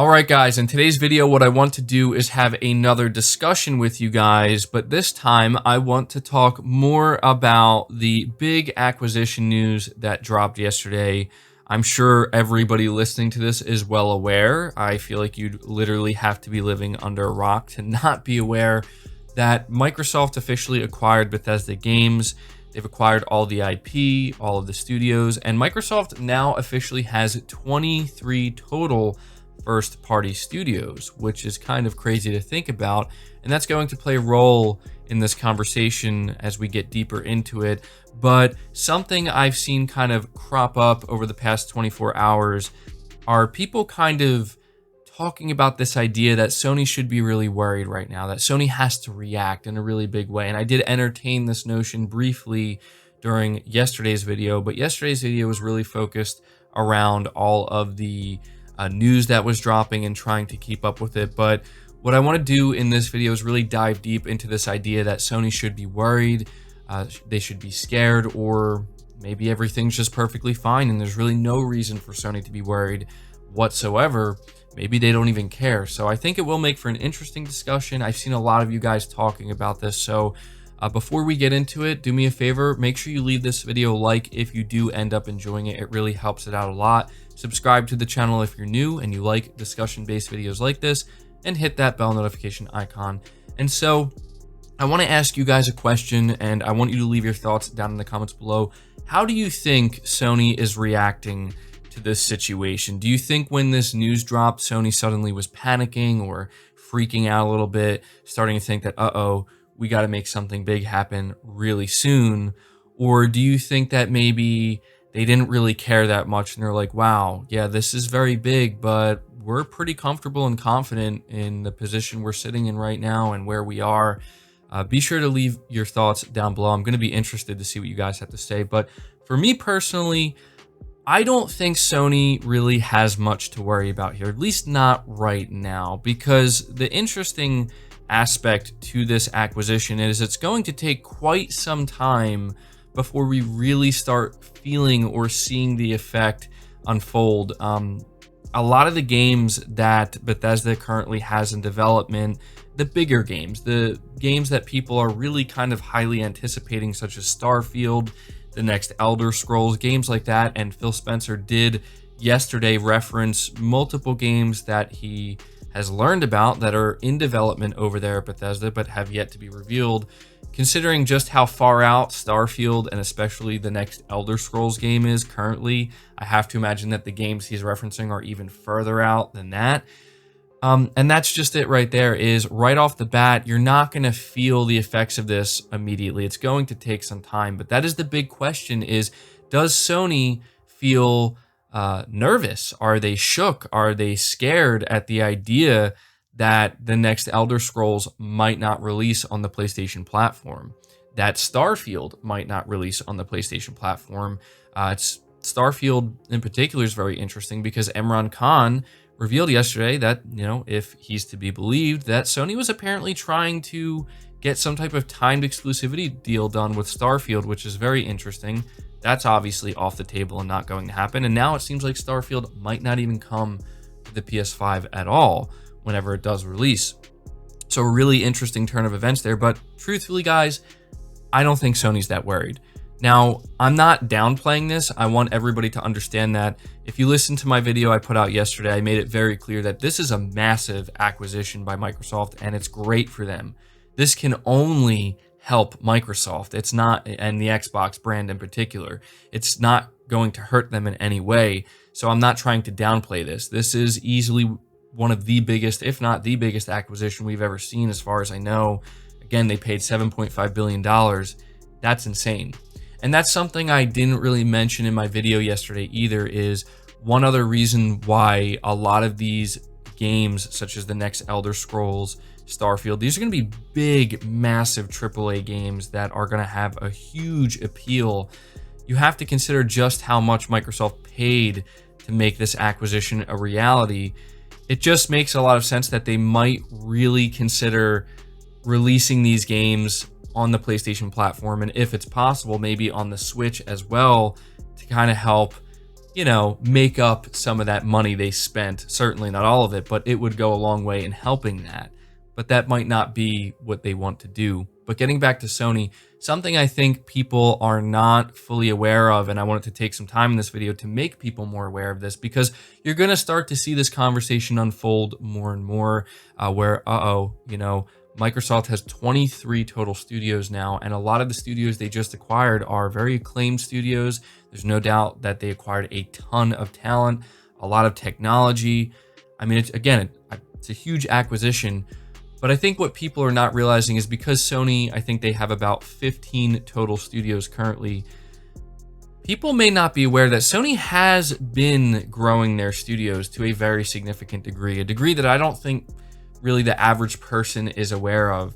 Alright guys, in today's video what I want to do is have another discussion with you guys, but this time I want to talk more about the big acquisition news that dropped yesterday. I'm sure everybody listening to this is well aware. I feel like you'd literally have to be living under a rock to not be aware that Microsoft officially acquired Bethesda Games. They've acquired all the IP, all of the studios, and Microsoft now officially has 23 total first-party studios, which is kind of crazy to think about, and that's going to play a role in this conversation as we get deeper into it. But something I've seen kind of crop up over the past 24 hours are people kind of talking about this idea that Sony should be really worried right now, that Sony has to react in a really big way. And I did entertain this notion briefly during yesterday's video, but yesterday's video was really focused around all of the news that was dropping and trying to keep up with it. But what I want to do in this video is really dive deep into this idea that Sony should be worried, they should be scared, or maybe everything's just perfectly fine and there's really no reason for Sony to be worried whatsoever. Maybe they don't even care. So I think it will make for an interesting discussion. I've seen a lot of you guys talking about this. So before we get into it, do me a favor, make sure you leave this video a like if you do end up enjoying it. It really helps it out a lot. Subscribe to the channel if you're new and you like discussion-based videos like this, and hit that bell notification icon. And so I want to ask you guys a question, and I want you to leave your thoughts down in the comments below. How do you think Sony is reacting to this situation? Do you think when this news dropped, Sony suddenly was panicking or freaking out a little bit, starting to think that, uh-oh, we got to make something big happen really soon? Or do you think that maybe they didn't really care that much and they're like, wow, yeah, this is very big, but we're pretty comfortable and confident in the position we're sitting in right now and where we are? Be sure to leave your thoughts down below. I'm going to be interested to see what you guys have to say. But for me personally, I don't think Sony really has much to worry about here, at least not right now, because the interesting aspect to this acquisition is it's going to take quite some time before we really start feeling or seeing the effect unfold. A lot of the games that Bethesda currently has in development, the bigger games, the games that people are really kind of highly anticipating, such as Starfield, the next Elder Scrolls, games like that. And Phil Spencer did yesterday reference multiple games that he has learned about that are in development over there at Bethesda but have yet to be revealed. Considering just how far out Starfield and especially the next Elder Scrolls game is currently, I have to imagine that the games he's referencing are even further out than that. And that's just it right there, is right off the bat, you're not going to feel the effects of this immediately. It's going to take some time. But that is the big question, is does Sony feel nervous? Are they shook? Are they scared at the idea that the next Elder Scrolls might not release on the PlayStation platform, that Starfield might not release on the PlayStation platform? Starfield in particular is very interesting because Imran Khan revealed yesterday that, you know, if he's to be believed, that Sony was apparently trying to get some type of timed exclusivity deal done with Starfield, which is very interesting. That's obviously off the table and not going to happen. And now it seems like Starfield might not even come to the PS5 at all whenever it does release. So a really interesting turn of events there. But truthfully, guys, I don't think Sony's that worried. Now, I'm not downplaying this. I want everybody to understand that. If you listen to my video I put out yesterday, I made it very clear that this is a massive acquisition by Microsoft and it's great for them. This can only help Microsoft. It's not, and the Xbox brand in particular, it's not going to hurt them in any way. So I'm not trying to downplay this. This is easily one of the biggest, if not the biggest acquisition we've ever seen as far as I know. Again, they paid $7.5 billion. That's insane. And that's something I didn't really mention in my video yesterday either, is one other reason why a lot of these games, such as the next Elder Scrolls, Starfield, these are going to be big, massive AAA games that are going to have a huge appeal. You have to consider just how much Microsoft paid to make this acquisition a reality. It just makes a lot of sense that they might really consider releasing these games on the PlayStation platform, and if it's possible, maybe on the Switch as well, to kind of help make up some of that money they spent. Certainly not all of it, but it would go a long way in helping that. But that might not be what they want to do. But getting back to Sony, something I think people are not fully aware of, and I wanted to take some time in this video to make people more aware of this, because you're going to start to see this conversation unfold more and more, where, Microsoft has 23 total studios now, and a lot of the studios they just acquired are very acclaimed studios. There's no doubt that they acquired a ton of talent, a lot of technology. I mean, it's a huge acquisition. But I think what people are not realizing is because Sony, I think they have about 15 total studios currently, people may not be aware that Sony has been growing their studios to a very significant degree, a degree that I don't think really the average person is aware of.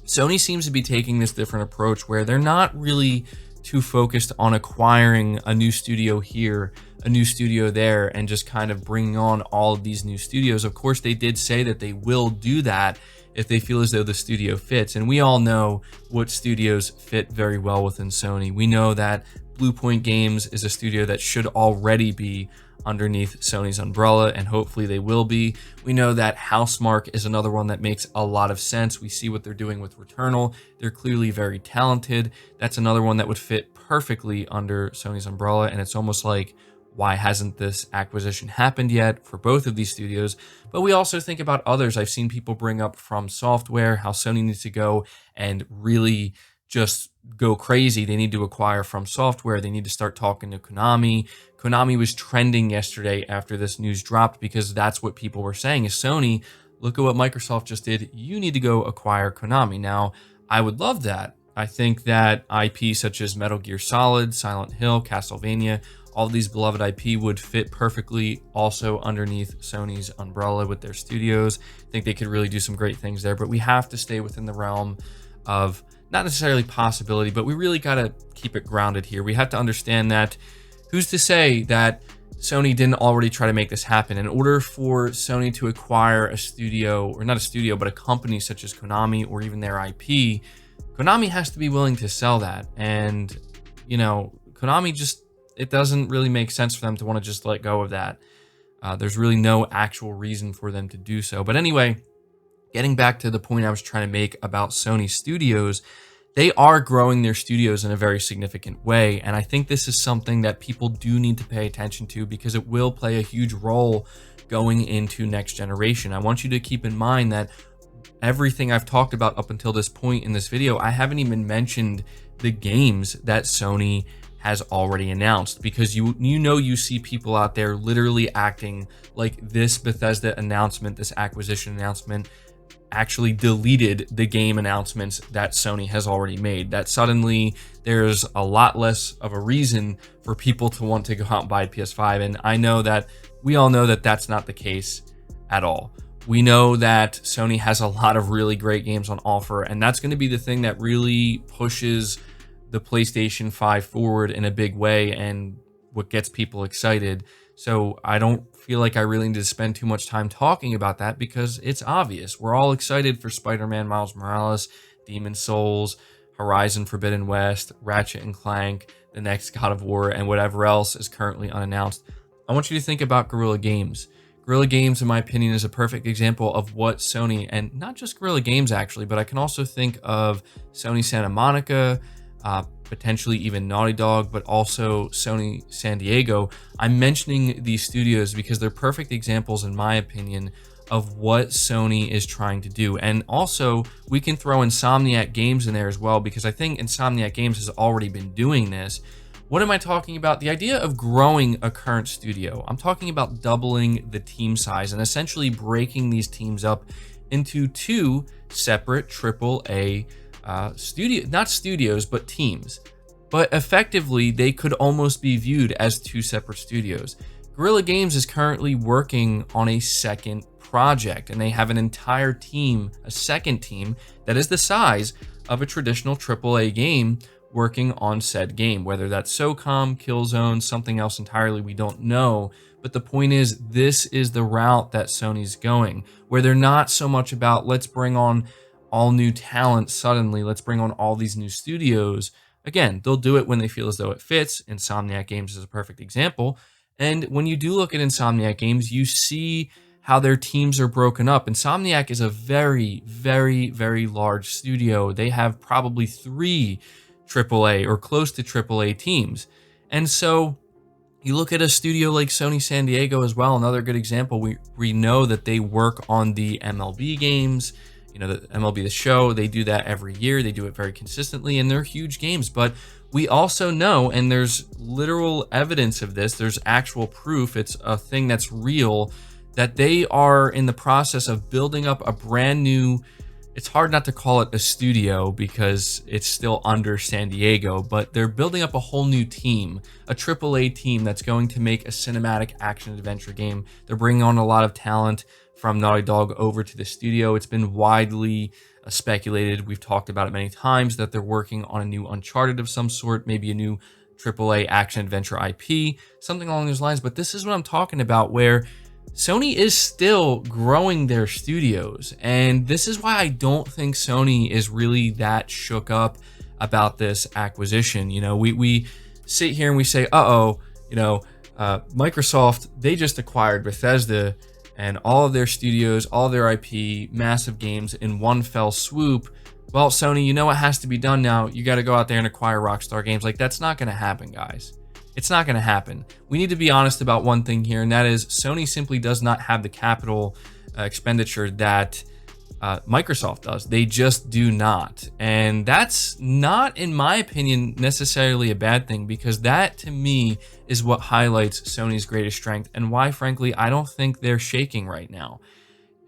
Sony seems to be taking this different approach where they're not really too focused on acquiring a new studio here, a new studio there, and just kind of bringing on all of these new studios. Of course, they did say that they will do that if they feel as though the studio fits. And we all know what studios fit very well within Sony. We know that Bluepoint Games is a studio that should already be underneath Sony's umbrella, and hopefully they will be. We know that Housemarque is another one that makes a lot of sense. We see what they're doing with Returnal. They're clearly very talented. That's another one that would fit perfectly under Sony's umbrella, and it's almost like, why hasn't this acquisition happened yet for both of these studios? But we also think about others. I've seen people bring up From Software, how Sony needs to go and really just go crazy. They need to acquire From Software. They need to start talking to Konami. Konami was trending yesterday after this news dropped because that's what people were saying is, Sony, look at what Microsoft just did. You need to go acquire Konami. Now, I would love that. I think that IP such as Metal Gear Solid, Silent Hill, Castlevania, all these beloved IP would fit perfectly also underneath Sony's umbrella with their studios. I think they could really do some great things there, but we have to stay within the realm of not necessarily possibility, but we really got to keep it grounded here. We have to understand that who's to say that Sony didn't already try to make this happen? In order for Sony to acquire a studio, or not a studio, but a company such as Konami or even their IP, Konami has to be willing to sell that. And, Konami just, it doesn't really make sense for them to want to just let go of that. There's really no actual reason for them to do so. But anyway, getting back to the point I was trying to make about Sony Studios, they are growing their studios in a very significant way. And I think this is something that people do need to pay attention to because it will play a huge role going into next generation. I want you to keep in mind that everything I've talked about up until this point in this video, I haven't even mentioned the games that Sony has already announced, because you see people out there literally acting like this Bethesda announcement, this acquisition announcement, actually deleted the game announcements that Sony has already made. That suddenly there's a lot less of a reason for people to want to go out and buy a PS5. And I know that we all know that that's not the case at all. We know that Sony has a lot of really great games on offer, and that's going to be the thing that really pushes the PlayStation 5 forward in a big way and what gets people excited. So I don't feel like I really need to spend too much time talking about that because it's obvious. We're all excited for Spider-Man Miles Morales, Demon's Souls, Horizon Forbidden West, Ratchet and Clank, the next God of War, and whatever else is currently unannounced. I want you to think about Guerrilla Games. Guerrilla Games, in my opinion, is a perfect example of what Sony, and not just Guerrilla Games actually, but I can also think of Sony Santa Monica, potentially even Naughty Dog, but also Sony San Diego. I'm mentioning these studios because they're perfect examples, in my opinion, of what Sony is trying to do. And also, we can throw Insomniac Games in there as well, because I think Insomniac Games has already been doing this. What am I talking about? The idea of growing a current studio. I'm talking about doubling the team size and essentially breaking these teams up into two separate AAA not studios, but teams. But effectively, they could almost be viewed as two separate studios. Guerrilla Games is currently working on a second project, and they have an entire team, a second team, that is the size of a traditional AAA game working on said game. Whether that's SOCOM, Killzone, something else entirely, we don't know. But the point is, this is the route that Sony's going, where they're not so much about, let's bring on all new talent suddenly, let's bring on all these new studios. Again, they'll do it when they feel as though it fits. Insomniac Games is a perfect example. And when you do look at Insomniac Games, you see how their teams are broken up. Insomniac is a very, very, very large studio. They have probably 3 AAA or close to AAA teams. And so you look at a studio like Sony San Diego as well, another good example. We know that they work on the MLB games, the MLB The Show. They do that every year. They do it very consistently, and they're huge games. But we also know, and there's literal evidence of this, there's actual proof, it's a thing that's real, that they are in the process of building up a brand new, it's hard not to call it a studio because it's still under San Diego, but they're building up a whole new team, a AAA team that's going to make a cinematic action adventure game. They're bringing on a lot of talent from Naughty Dog over to the studio. It's been widely speculated, we've talked about it many times, that they're working on a new Uncharted of some sort, maybe a new AAA action adventure IP, something along those lines. But this is what I'm talking about, where Sony is still growing their studios, and this is why I don't think Sony is really that shook up about this acquisition. We sit here and we say, Microsoft, they just acquired Bethesda and all of their studios, all of their IP, massive games in one fell swoop. Well, Sony, you know what has to be done now? You got to go out there and acquire Rockstar Games. Like, that's not going to happen, guys. It's not going to happen. We need to be honest about one thing here, and that is Sony simply does not have the capital expenditure that Microsoft does. They just do not. And that's not, in my opinion, necessarily a bad thing, because that, to me, is what highlights Sony's greatest strength and why, frankly, I don't think they're shaking right now.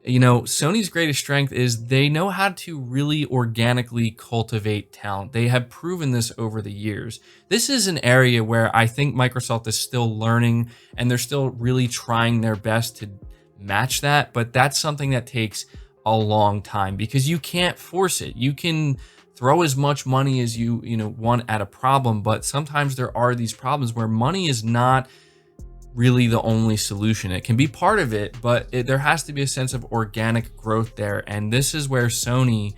Sony's greatest strength is they know how to really organically cultivate talent. They have proven this over the years. This is an area where I think Microsoft is still learning, and they're still really trying their best to match that. But that's something that takes a long time because you can't force it. You can throw as much money as you want at a problem, but sometimes there are these problems where money is not really the only solution. It can be part of it, but there has to be a sense of organic growth there. And this is where Sony,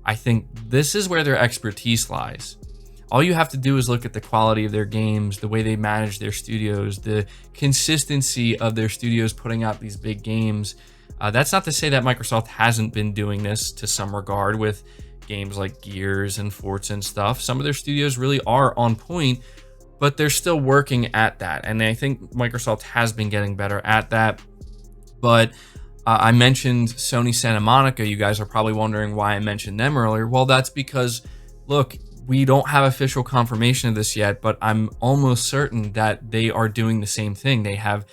I think this is where their expertise lies. All you have to do is look at the quality of their games, the way they manage their studios, the consistency of their studios putting out these big games. That's not to say that Microsoft hasn't been doing this to some regard with games like Gears and Forza and stuff. Some of their studios really are on point, but they're still working at that. And I think Microsoft has been getting better at that. But I mentioned Sony Santa Monica. You guys are probably wondering why I mentioned them earlier. Well, that's because, look, we don't have official confirmation of this yet, but I'm almost certain that they are doing the same thing. They have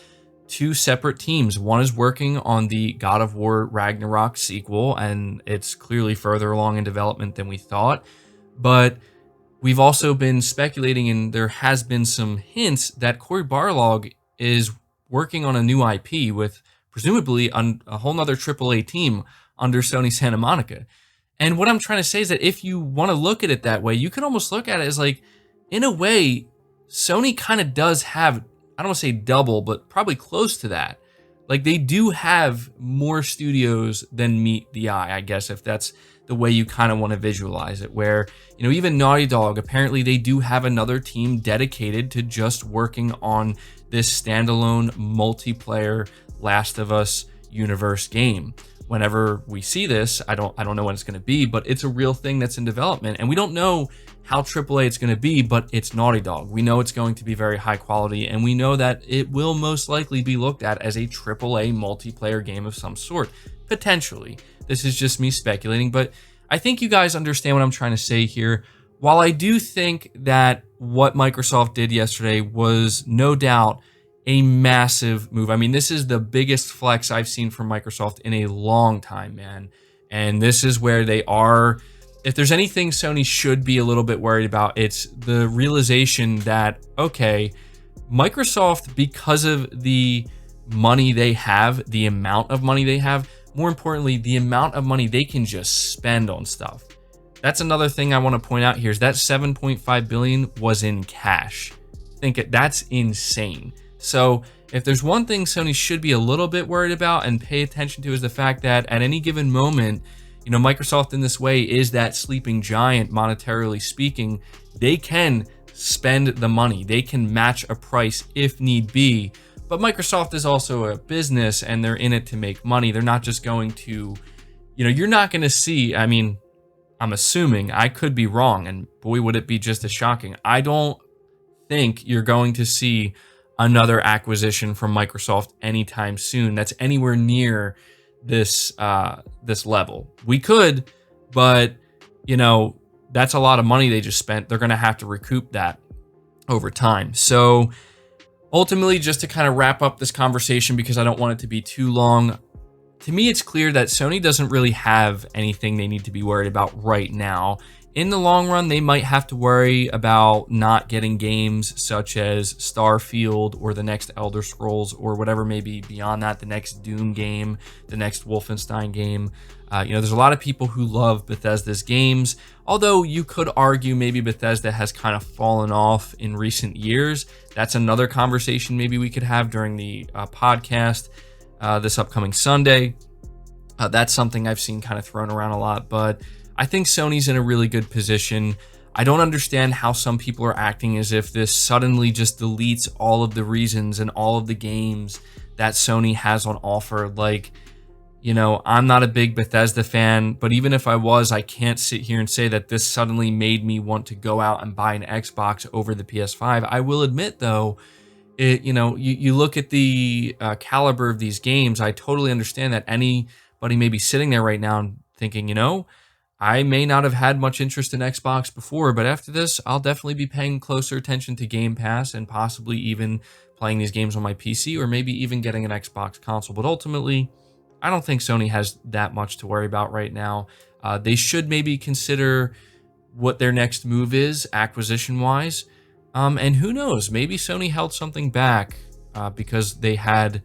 2 separate teams. One is working on the God of War Ragnarok sequel, and it's clearly further along in development than we thought. But we've also been speculating, and there has been some hints that Cory Barlog is working on a new IP with presumably a whole nother AAA team under Sony Santa Monica. And what I'm trying to say is that if you want to look at it that way, you can almost look at it as like, in a way, Sony kind of does have, I don't want to say double, but probably close to that. Like, they do have more studios than meet the eye, I guess, if that's the way you kind of want to visualize it, where, even Naughty Dog, apparently they do have another team dedicated to just working on this standalone multiplayer Last of Us universe game. Whenever we see this, I don't know when it's going to be, but it's a real thing that's in development, and we don't know how AAA it's going to be, but it's Naughty Dog. We know it's going to be very high quality, and we know that it will most likely be looked at as a AAA multiplayer game of some sort, potentially. This is just me speculating, but I think you guys understand what I'm trying to say here. While I do think that what Microsoft did yesterday was no doubt a massive move. I mean, this is the biggest flex I've seen from Microsoft in a long time, man. And this is where they are. If there's anything Sony should be a little bit worried about, it's the realization that, okay, Microsoft, because of the money they have, the amount of money they have, more importantly, the amount of money they can just spend on stuff. That's another thing I want to point out here is that $7.5 billion was in cash. That's insane. So if there's one thing Sony should be a little bit worried about and pay attention to is the fact that at any given moment, Microsoft in this way is that sleeping giant, monetarily speaking. They can spend the money. They can match a price if need be. But Microsoft is also a business and they're in it to make money. They're not just going to, you're not going to see, I mean, I'm assuming, I could be wrong, and boy, would it be just as shocking. I don't think you're going to see another acquisition from Microsoft anytime soon that's anywhere near this level. We could, but that's a lot of money they just spent. They're going to have to recoup that over time. So ultimately, just to kind of wrap up this conversation, because I don't want it to be too long, to me, it's clear that Sony doesn't really have anything they need to be worried about right now. In the long run, they might have to worry about not getting games such as Starfield or the next Elder Scrolls or whatever may be beyond that, the next Doom game, the next Wolfenstein game. There's a lot of people who love Bethesda's games, although you could argue maybe Bethesda has kind of fallen off in recent years. That's another conversation maybe we could have during the podcast this upcoming Sunday. That's something I've seen kind of thrown around a lot, but I think Sony's in a really good position. I don't understand how some people are acting as if this suddenly just deletes all of the reasons and all of the games that Sony has on offer. Like, I'm not a big Bethesda fan, but even if I was, I can't sit here and say that this suddenly made me want to go out and buy an Xbox over the PS5. I will admit, though, you look at the caliber of these games, I totally understand that anybody may be sitting there right now and thinking, I may not have had much interest in Xbox before, but after this, I'll definitely be paying closer attention to Game Pass and possibly even playing these games on my PC or maybe even getting an Xbox console. But ultimately, I don't think Sony has that much to worry about right now. They should maybe consider what their next move is acquisition-wise. And who knows, maybe Sony held something back because they had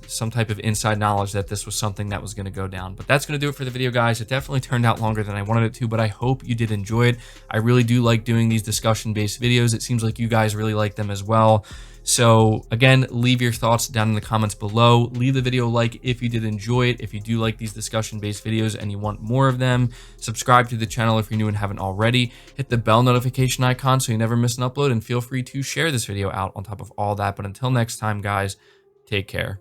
some type of inside knowledge that this was something that was going to go down. But that's going to do it for the video, guys. It definitely turned out longer than I wanted it to, but I hope you did enjoy it. I really do like doing these discussion-based videos. It seems like you guys really like them as well. So again, leave your thoughts down in the comments below. Leave the video a like if you did enjoy it. If you do like these discussion-based videos and you want more of them, subscribe to the channel if you're new and haven't already. Hit the bell notification icon so you never miss an upload, and feel free to share this video out on top of all that. But until next time, guys, take care.